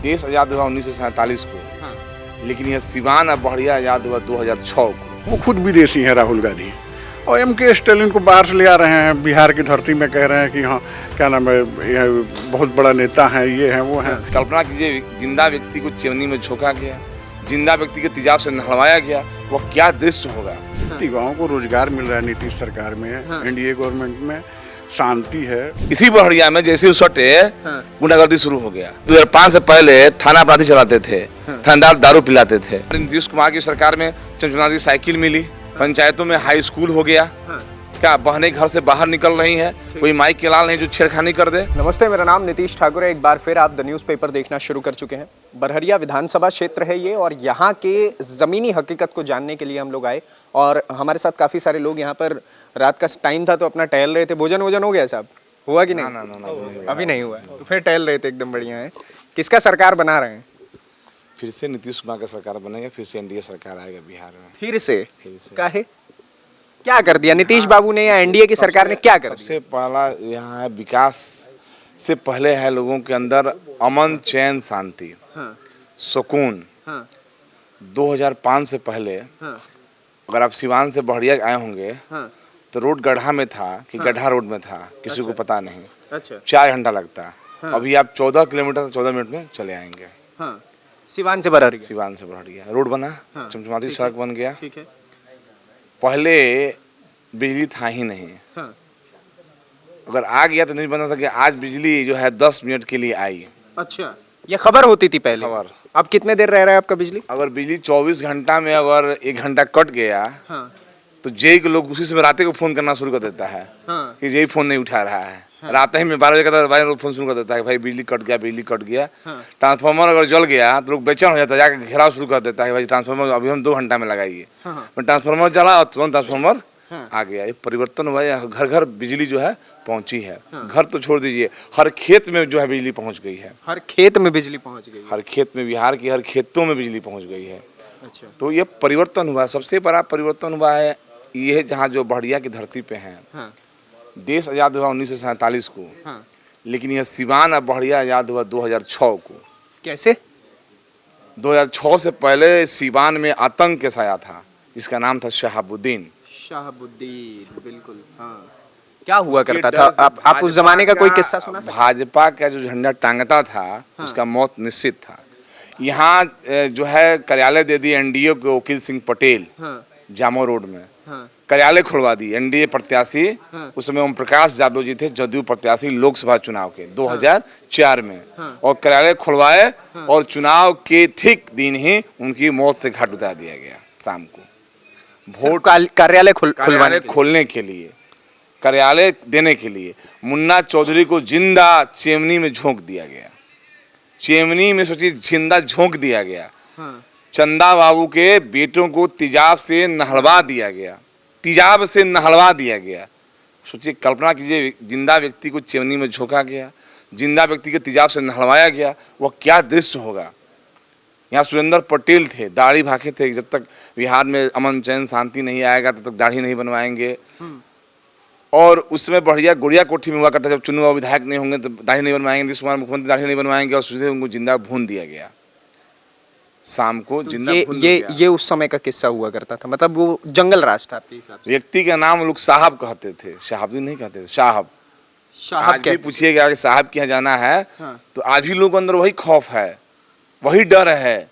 देश आज़ाद हुआ 1947 को, हाँ। लेकिन यह सिवान और बढ़िया आज़ाद हुआ 2006 को। वो खुद विदेशी हैं राहुल गांधी, और एम.के. स्टालिन को बाहर से ले आ रहे हैं, बिहार की धरती में कह रहे हैं कि हाँ क्या नाम है, यह बहुत बड़ा नेता है, ये है वो है। कल्पना कीजिए, जिंदा व्यक्ति को चिमनी में झोंका गया, जिंदा व्यक्ति के तेजाब से नहलवाया गया, वह क्या दृश्य होगा। युवाओं को रोजगार मिल रहा है नीतीश सरकार में, एनडीए गवर्नमेंट में शांति है। इसी बढ़िया में जैसे उस सटे गुंडागर्दी शुरू हो गया। 2005 से पहले थाना अपराधी चलाते थे, थानेदार दारू पिलाते थे। नीतीश कुमार की सरकार में चमचमाती साइकिल मिली, पंचायतों में हाई स्कूल हो गया। क्या बहनें घर से बाहर निकल रही हैं, कोई माइक के लाल नहीं जो छेड़खानी कर दे। नमस्ते, मेरा नाम नीतीश ठाकुर है। एक बार फिर आप द न्यूज़पेपर देखना शुरू कर चुके हैं। बरहरिया विधानसभा क्षेत्र है ये, और यहाँ के ज़मीनी हकीकत को जानने के लिए हम लोग आए, और हमारे साथ काफ़ी सारे लोग यहाँ पर, रात का टाइम था तो अपना टहल रहे थे। भोजन वोजन हो गया साहब? हुआ कि नहीं? ना, अभी नहीं हुआ, तो फिर टहल रहे थे, एकदम बढ़िया है। किसका सरकार बना रहे हैं? फिर से नीतीश कुमार का सरकार बनेगा, फिर से एनडीए सरकार आएगा बिहार में। फिर से काहे? क्या कर दिया नीतीश बाबू ने या एनडीए की सरकार ने, क्या कर दिया? सबसे पहला यहाँ है, विकास से पहले है लोगों के अंदर अमन, चैन, शांति, सुकून। 2005 से पहले अगर आप सिवान से बढ़िया आए होंगे तो रोड गड्ढा में था कि गड्ढा रोड में था, किसी को पता नहीं। अच्छा। 4 घंटा लगता। अभी आप 14 किलोमीटर 14 मिनट में चले आएंगे। सिवान से बरहरिया? सिवान से बढ़िया रोड बना, चमचमाती सड़क बन गया। ठीक है। पहले बिजली था ही नहीं। अगर आ गया तो नहीं बना था कि आज बिजली जो है 10 मिनट के लिए आई। अच्छा, ये खबर होती थी पहले? खबर। अब कितने देर रह रहा है आपका बिजली? अगर बिजली 24 घंटा में अगर 1 घंटा कट गया तो जेई के लोग उसी समय रात को फोन करना शुरू कर देता है कि जेई फोन नहीं उठा रहा है। रात ही में 12 बजे का 12 फोन शुरू कर देता है, भाई बिजली कट गया, बिजली कट गया। ट्रांसफार्मर अगर जल गया तो लोग बेचैन हो जाता है, जाकर घेराव शुरू कर देता है, भाई ट्रांसफार्मर अभी हम 2 घंटा में लगाइए। ट्रांसफार्मर जला और तुरंत ट्रांसफार्मर आ गया। ये परिवर्तन हुआ है, घर घर बिजली जो है पहुंची है। घर तो छोड़ दीजिए, हर खेत में जो है बिजली पहुंच गई है। हर खेत में बिजली पहुंच गई? हर खेत में, बिहार की हर खेतों में बिजली पहुंच गई है। अच्छा। तो ये परिवर्तन हुआ, सबसे बड़ा परिवर्तन हुआ है ये, जहाँ जो बढ़िया की धरती पे है। देश आज़ाद हुआ 1947 को, लेकिन यह सिवान और बढ़िया आज़ाद हुआ 2006 को। कैसे? 2006 से पहले सिवान में आतंक छाया था, जिसका नाम था शहाबुद्दीन। शहाबुद्दीन, बिल्कुल। क्या हुआ करता था? आप उस जमाने का कोई किस्सा सुना सकते? भाजपा का जो झंडा टांगता था उसका मौत निश्चित था। यहाँ जो है कार्यालय दे दी एनडीए को, वकील सिंह पटेल, जामो रोड में कार्यालय खुलवा दी। एनडीए प्रत्याशी उस समय ओम प्रकाश यादव जी थे, जदयू प्रत्याशी लोकसभा चुनाव के 2004 में, और कार्यालय खुलवाए, और चुनाव के ठीक दिन ही उनकी मौत से घाट उतार दिया गया। शाम को वोट कार्यालय खोलने के लिए, कार्यालय देने के लिए मुन्ना चौधरी को जिंदा चेमनी में झोंक दिया गया। चेमनी में सोचिए, जिंदा झोंक दिया गया। चंदा बाबू के बेटों को तेजाब से नहलवा दिया गया, तेजाब से नहलवा दिया गया। सोचिए, कल्पना कीजिए, जिंदा व्यक्ति को चेमनी में झोंका गया, जिंदा व्यक्ति के तेजाब से नहलवाया गया, वह क्या दृश्य होगा। यहाँ सुरेंद्र पटेल थे, दाढ़ी भाखे थे, जब तक बिहार में अमन चैन शांति नहीं आएगा तब तक दाढ़ी नहीं बनवाएंगे। और उसमें बढ़िया गोरिया कोठी में हुआ करता, जब चुनाव विधायक नहीं होंगे तो दाढ़ी नहीं बनवाएंगे, नीतीश कुमार मुख्यमंत्री दाढ़ी नहीं बनवाएंगे, और सीधे उनको जिंदा भून दिया गया। शाम को जिंदा भून दिया गया। ये उस समय का किस्सा हुआ करता था, मतलब वो जंगल राज था आपके हिसाब से? व्यक्ति का नाम लोग साहब कहते थे, शहाबुद्दीन नहीं कहते थे, साहब। आज भी पूछिएगा कि साहब के यहाँ जाना है तो आज भी लोगों के अंदर वही खौफ है, वही डर है।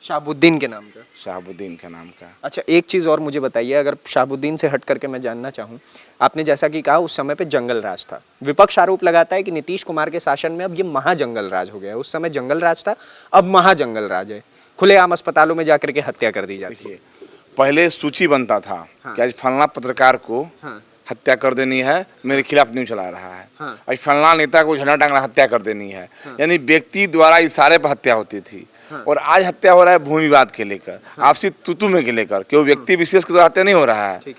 शहाबुद्दीन के नाम का? शहाबुद्दीन के नाम का। अच्छा, एक चीज़ और मुझे बताइए, अगर शहाबुद्दीन से हट करके मैं जानना चाहूँ, आपने जैसा कि कहा उस समय पे जंगल राज था। विपक्ष आरोप लगाता है कि नीतीश कुमार के शासन में अब ये महाजंगल राज हो गया। उस समय जंगल राज था, अब महाजंगल राज है। खुलेआम अस्पतालों में जाकर के हत्या कर दी जाती है। पहले सूची बनता था कि आज फलना पत्रकार को हत्या कर देनी है, मेरे खिलाफ न्यूज चला रहा है। आज फलना नेता को झंडा टांगना हत्या कर देनी है। यानी व्यक्ति द्वारा इशारे पर हत्या होती थी। और आज हत्या हो रहा है भूमि विवाद के लेकर, आपसी तुतु में के लेकर, क्यों व्यक्ति विशेष के द्वारा हत्या नहीं हो रहा है।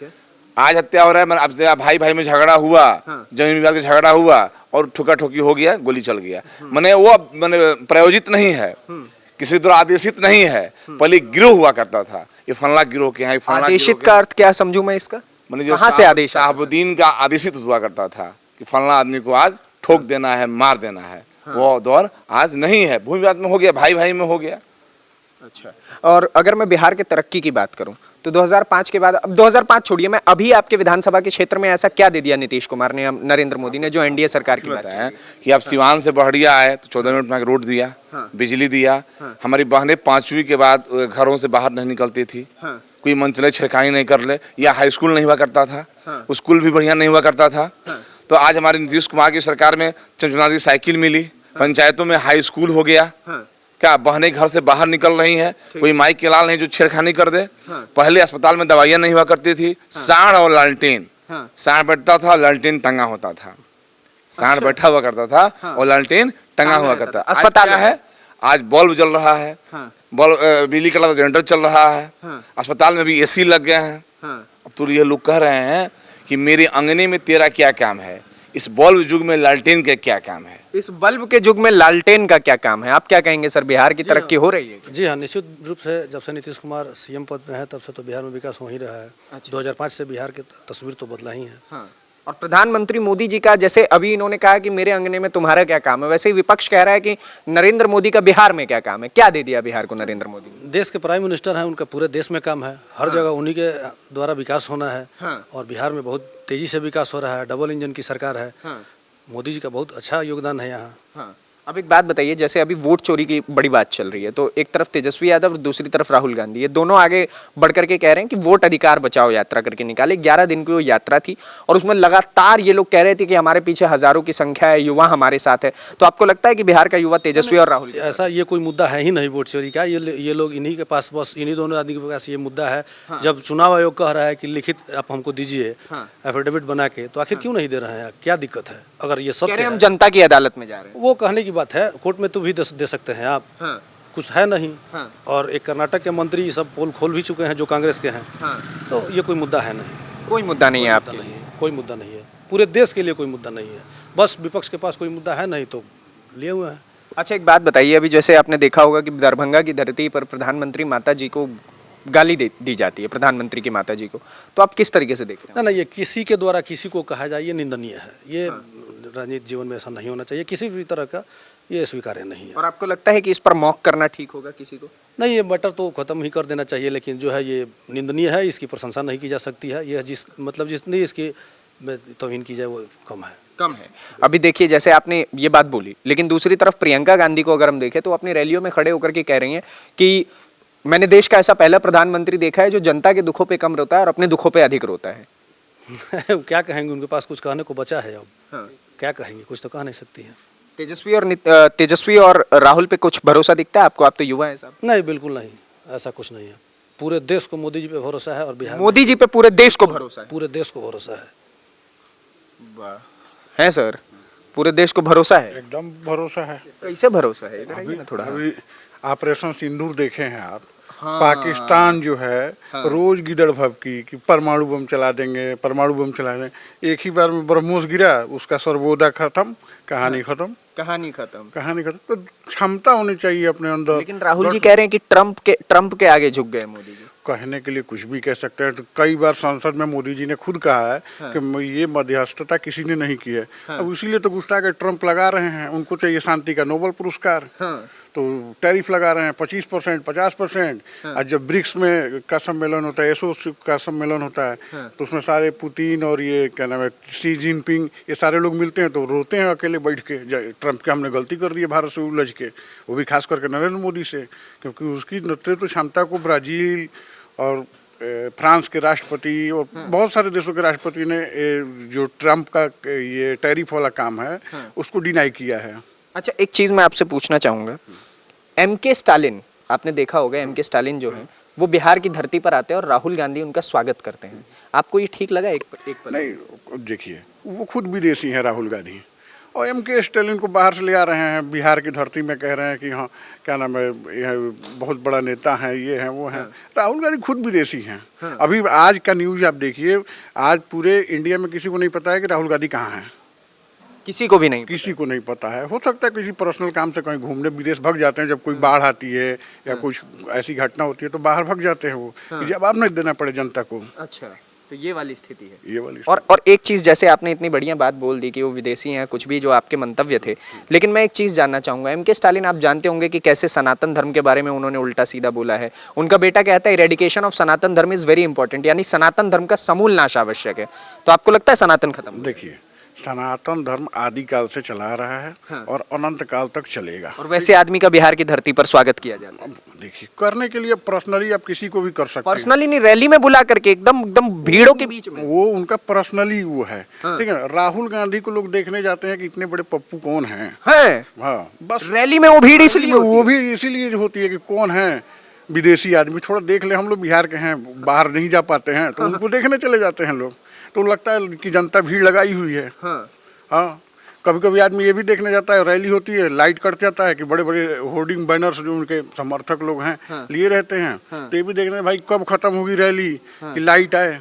आज हत्या हो रहा है, अब भाई भाई में झगड़ा हुआ, जमीन विवाद का झगड़ा हुआ और ठोका ठोकी हो गया, गोली चल गया। मैंने वो प्रायोजित नहीं है, किसी द्वारा आदेशित नहीं है। पहले गिरोह हुआ करता था, ये फलना गिरोह के हैं। आदेशित का अर्थ क्या समझूं मैं इसका? कहाँ से आदेश? शहाबुद्दीन का आदेशित हुआ करता था कि फलना आदमी को आज ठोक देना है, मार देना है। वो दौर आज नहीं है। भूमि विवाद में हो गया, भाई भाई में हो गया। अच्छा, और अगर मैं बिहार के तरक्की की बात करूं तो 2005 के बाद, अब 2005 छोड़िए, मैं अभी आपके विधानसभा के क्षेत्र में ऐसा क्या दे दिया नीतीश कुमार ने, नरेंद्र मोदी ने, जो एनडीए सरकार की बात बताया है कि अब सिवान से बहड़िया आए तो 14 मिनट में रोड दिया, बिजली दिया। हमारी बहनें 5वीं के बाद घरों से बाहर नहीं निकलती थी, कोई मंचले छिड़काई नहीं कर ले, या हाई स्कूल नहीं हुआ करता था, स्कूल भी बढ़िया नहीं हुआ करता था। तो आज हमारे नीतीश कुमार की सरकार में चमचमाती साइकिल मिली, पंचायतों में हाई स्कूल हो गया। क्या बहनें घर से बाहर निकल रही हैं, कोई माई के लाल नहीं जो छेड़खानी कर दे। पहले अस्पताल में दवाइयां नहीं हुआ करती थी, सांड और लालटेन, सांड बैठता था, लालटेन टंगा होता था, सांड बैठा हुआ करता था और लालटेन टंगा हुआ करता। अस्पताल है, आज बल्ब जल रहा है, बल्ब बिजली का जनरेटर चल रहा है, अस्पताल में भी एसी लग गए हैं। अब तो ये लोग कह रहे हैं कि मेरे अंगने में तेरा क्या काम है, इस बल्ब युग में लालटेन का क्या काम है। इस बल्ब के युग में लालटेन का क्या काम है, आप क्या कहेंगे सर? बिहार की तरक्की हो रही है? जी हाँ, निश्चित रूप से जब से नीतीश कुमार सीएम पद में है तब से तो बिहार में विकास हो ही रहा है। 2005 से बिहार की तस्वीर तो बदला ही है। हाँ। और प्रधानमंत्री मोदी जी का, जैसे अभी इन्होंने कहा कि मेरे अंगने में तुम्हारा क्या काम है, वैसे ही विपक्ष कह रहा है कि नरेंद्र मोदी का बिहार में क्या काम है। क्या दे दिया बिहार को नरेंद्र मोदी ने? देश के प्राइम मिनिस्टर हैं, उनका पूरे देश में काम है, हर जगह उन्हीं के द्वारा विकास होना है। और बिहार में बहुत तेजी से विकास हो रहा है, डबल इंजन की सरकार है। मोदी जी का बहुत अच्छा योगदान है यहाँ। अब एक बात बताइए, जैसे अभी वोट चोरी की बड़ी बात चल रही है, तो एक तरफ तेजस्वी यादव और दूसरी तरफ राहुल गांधी, ये दोनों आगे बढ़ करके कह रहे हैं कि वोट अधिकार बचाओ यात्रा करके निकाले। 11 दिन की वो यात्रा थी और उसमें लगातार ये लोग कह रहे थे कि हमारे पीछे हजारों की संख्या है, युवा हमारे साथ है। तो आपको लगता है कि बिहार का युवा तेजस्वी और राहुल? ऐसा ये कोई मुद्दा है ही नहीं वोट चोरी का। ये लोग इन्हीं के पास, बस इन्हीं दोनों आदमी के पास ये मुद्दा है। जब चुनाव आयोग कह रहा है कि लिखित आप हमको दीजिए एफिडेविट बना के, तो आखिर क्यों नहीं दे रहे हैं? क्या दिक्कत है? अगर ये सब हम जनता की अदालत में जा रहे हैं, वो कहने की बात है, कोर्ट में तो भी दे सकते हैं आप। कुछ है नहीं। और एक कर्नाटक के मंत्री सब पोल खोल भी चुके हैं जो कांग्रेस के हैं। तो ये कोई मुद्दा है नहीं। कोई मुद्दा नहीं है आपके लिए? कोई मुद्दा नहीं है, पूरे देश के लिए कोई मुद्दा नहीं है। बस विपक्ष के पास कोई मुद्दा है नहीं तो लिए हुए हैं। अच्छा, एक बात बताइए, अभी जैसे आपने देखा होगा कि दरभंगा की धरती पर प्रधानमंत्री माता जी को गाली दी जाती है, प्रधानमंत्री की माता जी को, तो आप किस तरीके से देख रहे हैं? ना, ये किसी के द्वारा किसी को कहा जाए, ये निंदनीय है। ये राजनीतिक जीवन में ऐसा नहीं होना चाहिए, किसी भी तरह का ये स्वीकार्य नहीं है। और आपको लगता है कि इस पर मौक करना ठीक होगा किसी को? नहीं, ये मैटर तो खत्म ही कर देना चाहिए, लेकिन जो है ये निंदनीय है, इसकी प्रशंसा नहीं की जा सकती है। यह जितनी इसकी तौहीन की जाए वो कम है। अभी देखिए, जैसे आपने ये बात बोली, लेकिन दूसरी तरफ प्रियंका गांधी को अगर हम देखें तो अपनी रैलियों में खड़े होकर के कह रही हैं कि मैंने देश का ऐसा पहला प्रधानमंत्री देखा है जो जनता के दुखों पे कम रोता है और अपने दुखों पे अधिक रोता है। क्या कहेंगे, उनके पास कुछ कहने को बचा है अब? क्या कहेंगे, कुछ तो कह नहीं सकती है। तेजस्वी और राहुल पे कुछ भरोसा दिखता है आपको? आप तो युवा हैं साहब। नहीं, बिल्कुल नहीं, ऐसा कुछ नहीं है। पूरे देश को मोदी जी पे भरोसा है और बिहार मोदी जी पे पूरे देश को भरोसा है? पूरे देश को भरोसा है। है सर, पूरे देश को भरोसा है? एकदम भरोसा है। कैसे भरोसा है? इधर आइए ना थोड़ा। अभी ऑपरेशन सिंदूर देखे हैं आप? पाकिस्तान जो है रोज गिदड़ भभकी कि परमाणु बम चला देंगे, परमाणु बम चला देंगे। एक ही बार में ब्रह्मोस गिरा, उसका सर्वोदय खत्म, कहानी खत्म। कहानी खत्म। तो क्षमता होनी चाहिए अपने अंदर। लेकिन राहुल जी कह रहे हैं कि ट्रम्प के आगे झुक गए मोदी जी। कहने के लिए कुछ भी कह सकते हैं। तो कई बार संसद में मोदी जी ने खुद कहा है कि ये मध्यस्थता किसी ने नहीं की है। अब इसीलिए तो गुस्सा के ट्रम्प लगा रहे हैं, उनको चाहिए शांति का नोबेल पुरस्कार। तो टैरिफ लगा रहे हैं 25%, 50%। और जब ब्रिक्स में का सम्मेलन होता है, एसओ का सम्मेलन होता है, तो उसमें सारे पुतिन और ये क्या नाम है, शी जिनपिंग, ये सारे लोग मिलते हैं तो रोते हैं अकेले बैठ के, ट्रम्प के हमने गलती कर दी है भारत से उलझ के। वो भी खास करके नरेंद्र मोदी से, क्योंकि उसकी नेतृत्व क्षमता को ब्राजील और फ्रांस के राष्ट्रपति और बहुत सारे देशों के राष्ट्रपति ने जो ट्रम्प का ये टैरिफ वाला काम है उसको डिनाई किया है। अच्छा, एक चीज़ मैं आपसे पूछना चाहूँगा, एमके स्टालिन, आपने देखा होगा एमके स्टालिन जो है वो बिहार की धरती पर आते हैं और राहुल गांधी उनका स्वागत करते हैं। आपको ये ठीक लगा? एक पल नहीं, देखिए वो खुद विदेशी हैं राहुल गांधी, और एमके स्टालिन को बाहर से ले आ रहे हैं, बिहार की धरती में कह रहे हैं कि हाँ क्या नाम है, यह बहुत बड़ा नेता है, ये है वो है। राहुल गांधी खुद विदेशी हैं। अभी आज का न्यूज़ आप देखिए, आज पूरे इंडिया में किसी को नहीं पता है कि राहुल गांधी कहाँ हैं। किसी को भी नहीं पता है। हो सकता है किसी पर्सनल काम से कहीं घूमने विदेश भाग जाते हैं, जब कोई बाढ़ आती है या कुछ ऐसी घटना होती है तो बाहर भाग जाते हैं वो, कि जवाब नहीं देना पड़े जनता को। अच्छा, तो ये वाली स्थिति है। ये वाली और एक चीज़, जैसे आपने इतनी बढ़िया बात बोल दी कि वो विदेशी हैं, कुछ भी जो आपके मंतव्य थे, लेकिन मैं एक चीज़ जानना चाहूँगा, एम के स्टालिन आप जानते होंगे कि कैसे सनातन धर्म के बारे में उन्होंने उल्टा सीधा बोला है। उनका बेटा कहता है इरेडिकेशन ऑफ सनातन धर्म इज़ वेरी इंपॉर्टेंट, यानी सनातन धर्म का समूल नाश आवश्यक है। तो आपको लगता है सनातन खत्म? देखिए, सनातन धर्म आदिकाल से चला रहा है और अनंत काल तक चलेगा। और वैसे आदमी का बिहार की धरती पर स्वागत किया जाता है। देखिए, करने के लिए पर्सनली आप किसी को भी कर सकते हैं। पर्सनली नहीं, रैली में बुला करके एकदम एकदम भीड़ों के बीच में। वो उनका पर्सनली वो है। ठीक है, राहुल गांधी को लोग देखने जाते हैं कि इतने बड़े पप्पू कौन हैं। हाँ, बस रैली में वो भीड़ इसलिए वो भी इसीलिए होती है कि कौन है विदेशी आदमी, थोड़ा देख ले। हम लोग बिहार के हैं, बाहर नहीं जा पाते हैं, तो उनको देखने चले जाते हैं लोग, तो लगता है कि जनता भीड़ लगाई हुई है। हाँ, कभी कभी आदमी ये भी देखने जाता है, रैली होती है, लाइट कट जाता है कि बड़े बड़े होर्डिंग बैनर्स जो उनके समर्थक लोग हैं लिए रहते हैं, तो ये भी देखना है भाई कब खत्म होगी रैली कि लाइट आए।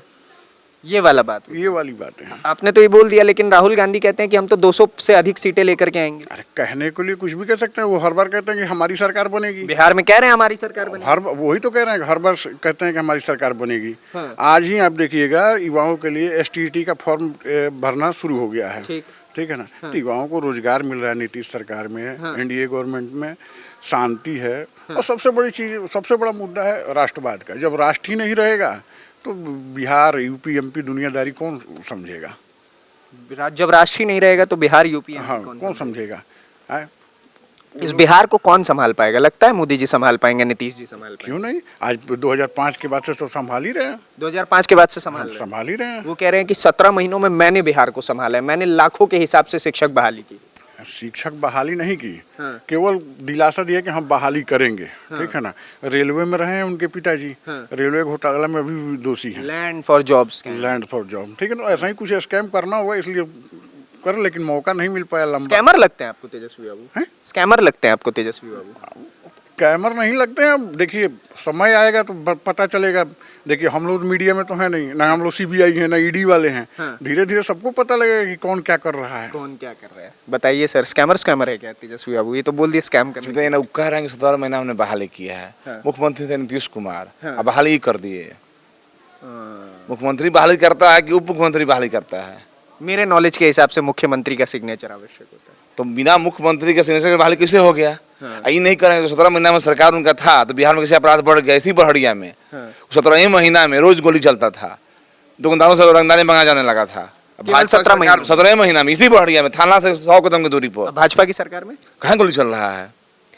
ये वाला बात, ये वाली बातें हैं। आपने तो ये बोल दिया, लेकिन राहुल गांधी कहते हैं कि हम तो 200 से अधिक सीटें लेकर के आएंगे। अरे कहने के लिए कुछ भी कह सकते हैं, वो हर बार कहते हैं कि हमारी सरकार बनेगी। बिहार में कह रहे हैं हमारी सरकार बनेगी। हर वही तो कह रहे हैं, हर बार कहते हैं कि हमारी सरकार बनेगी। आज ही आप देखिएगा, युवाओं के लिए STET का फॉर्म भरना शुरू हो गया है। ठीक है ना। तो युवाओं को रोजगार मिल रहा है नीतीश सरकार में, NDA गवर्नमेंट में शांति है। और सबसे बड़ी चीज, सबसे बड़ा मुद्दा है राष्ट्रवाद का। जब राष्ट्र ही नहीं रहेगा तो बिहार, UP, MP दुनियादारी कौन समझेगा? जब राष्ट्र ही नहीं रहेगा तो बिहार, UP, हाँ, कौन समझेगा? इस बिहार को कौन संभाल पाएगा? लगता है मोदी जी संभाल पाएंगे, नीतीश जी संभाल पाएंगे? क्यों नहीं? आज 2005 के बाद से तो संभाल ही रहे हैं। 2005 के बाद से संभाल ही रहे हैं। वो कह रहे हैं कि 17 महीनों में मैंने बिहार को संभाला है, मैंने लाखों के हिसाब से शिक्षक बहाली की। शिक्षक बहाली नहीं की, केवल दिलासा दिया कि हम बहाली करेंगे। ठीक है ना। रेलवे में रहे हैं उनके पिताजी, रेलवे घोटाला में भी दोषी हैं। लैंड फॉर जॉब्स, ठीक है ना। ऐसा ही कुछ स्कैम करना होगा, इसलिए कर, लेकिन मौका नहीं मिल पाया। लंबा स्कैमर लगते हैं आपको तेजस्वी बाबू? स्कैमर लगते हैं आपको तेजस्वी बाबू? स्कैमर नहीं लगते हैं। देखिए, समय आएगा तो पता चलेगा। देखिए, हम लोग मीडिया में तो है नहीं, ना हम लोग CBI हैं, ना ED वाले हैं। धीरे धीरे सबको पता लगेगा कि कौन क्या कर रहा है। कौन क्या कर रहा है। बताइए सर, स्कैमर है क्या तेजस्वी बाबू? ये तो बोल दिया स्कैम करने। तो कह रहे हैं कि 17 महीना हमने बहाली किया है। मुख्यमंत्री थे नीतीश कुमार, अब बहाली ही कर दिए। मुख्यमंत्री बहाली करता है कि उप मुख्यमंत्री बहाली करता है? मेरे नॉलेज के हिसाब से मुख्यमंत्री का सिग्नेचर आवश्यक होता है। तो बिना मुख्यमंत्री के सिग्नेचर के बहाली कैसे हो गया? ये नहीं करेंगे। 17 महीना में सरकार उनका था तो बिहार में कैसे अपराध बढ़ गया? इसी बहड़िया में 17 महीना में रोज गोली चलता था, दुकानदारों से रंगदारी मंगा जाने लगा था। 17 महीना में इसी बहड़िया में, थाना से 100 कदम की दूरी पर भाजपा की सरकार में कहाँ गोली चल रहा है?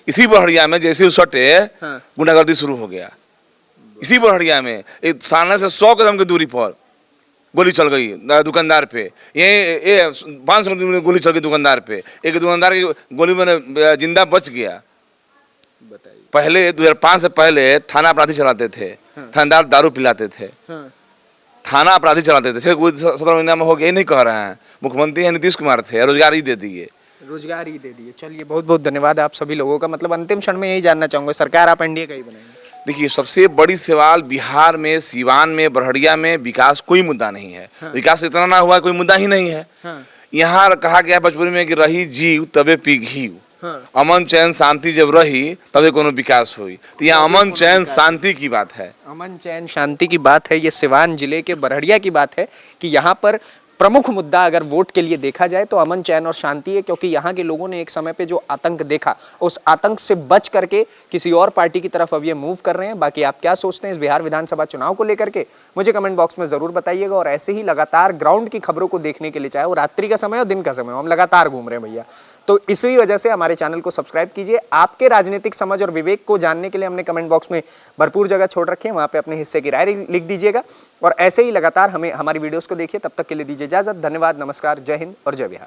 इसी बहड़िया में जैसे सटे गुंडागर्दी शुरू हो गया। इसी बहड़िया में एक थाना से 100 कदम की दूरी पर गोली चल गई दुकानदार पे। ये 500 में गोली चल गई दुकानदार पे। एक दुकानदार की गोली में जिंदा बच गया। पहले 2005 से पहले थाना अपराधी चलाते थे, थानेदार दारू पिलाते थे, थाना अपराधी चलाते थे। 17 महीना में हो गया, ये नहीं कह रहे हैं। मुख्यमंत्री है नीतीश कुमार थे, रोजगार ही दे दिए। चलिए, बहुत बहुत धन्यवाद आप सभी लोगों का। मतलब अंतिम क्षण में यही जानना चाहूंगा, सरकार आप NDA का ही बनाएंगे? देखिए, सबसे बड़ी सवाल बिहार में, सीवान में, बरहड़िया में विकास कोई मुद्दा नहीं है। विकास इतना ना हुआ, कोई मुद्दा ही नहीं है। यहाँ कहा गया भोजपुरी में कि रही जीव तबे पी घी। अमन चैन शांति जब रही तबे कोनो विकास हुई। तो यहाँ अमन चैन शांति की बात है। अमन चैन शांति की बात है। ये सिवान जिले के बरहड़िया की बात है कि यहाँ पर प्रमुख मुद्दा अगर वोट के लिए देखा जाए तो अमन चैन और शांति है, क्योंकि यहाँ के लोगों ने एक समय पे जो आतंक देखा, उस आतंक से बच करके किसी और पार्टी की तरफ अब ये मूव कर रहे हैं। बाकी आप क्या सोचते हैं इस बिहार विधानसभा चुनाव को लेकर के, मुझे कमेंट बॉक्स में जरूर बताइएगा। और ऐसे ही लगातार ग्राउंड की खबरों को देखने के लिए, चाहे वो रात्रि का समय हो दिन का समय हो, हम लगातार घूम रहे हैं भैया। तो इसी वजह से हमारे चैनल को सब्सक्राइब कीजिए। आपके राजनीतिक समझ और विवेक को जानने के लिए हमने कमेंट बॉक्स में भरपूर जगह छोड़ रखी है, वहाँ पे अपने हिस्से की राय लिख दीजिएगा। और ऐसे ही लगातार हमें हमारी वीडियोस को देखिए। तब तक के लिए दीजिए इजाजत। धन्यवाद, नमस्कार, जय हिंद और जय बिहार।